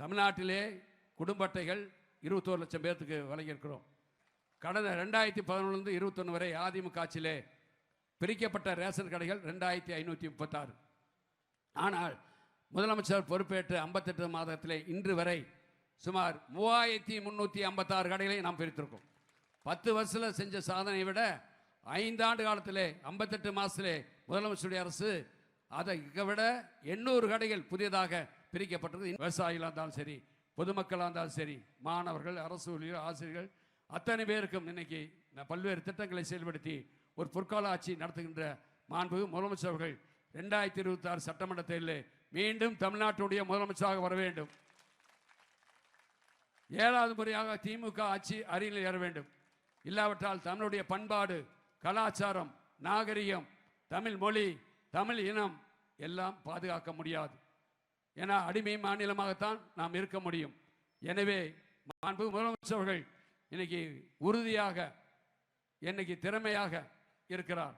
தமிழ்நாட்டிலே குடும்ப அட்டைகள் 21 லட்சம் பேர்த்துக்கு வழங்கியிருக்கிறோம். கடந்த 2011 21 வரை அதிமுக ஆட்சியிலே பிரிக்கப்பட்ட ரேஷன் கடைகள் 2536. ஆனால் முதலமைச்சர் பொறுப்பேற்று 58 மாதத்திலே இன்று வரை சுமார் 3356 கடைகளை நாம் பிரித்திருக்கோம். 10 வருஷத்தில் செஞ்ச சாதனையை விட 5 ஆண்டு காலத்திலே 58 மாதத்திலே முதலமைச்சருடைய அரசு அதை விட 800 கடைகள் புதியதாக பிரிக்கப்பட்டது. விவசாயிகளாக இருந்தாலும் சரி, பொதுமக்களாக இருந்தாலும் சரி, மாணவர்கள், அரசு ஊழியர்கள், ஆசிரியர்கள் அத்தனை பேருக்கும் இன்னைக்கு பல்வேறு திட்டங்களை செயல்படுத்தி ஒரு பொற்கால ஆட்சி நடத்துகின்ற மாண்புமிகு முதலமைச்சர் அவர்கள் 2026 சட்டமன்ற தேர்தலில் மீண்டும் தமிழ்நாட்டுடைய முதலமைச்சராக வர வேண்டும். 7வது முறையாக திமுக ஆட்சி அருகில் ஏற வேண்டும். இல்லாவிட்டால் தமிழுடைய பண்பாடு, கலாச்சாரம், நாகரிகம், தமிழ் மொழி, தமிழ் இனம் எல்லாம் பாதுகாக்க முடியாது. ஏன்னா அடிமை மாநிலமாகத்தான் நாம் இருக்க முடியும். எனவே மாண்பு முதலமைச்சர் அவர்கள் இன்னைக்கு உறுதியாக, இன்னைக்கு திறமையாக இருக்கிறார்.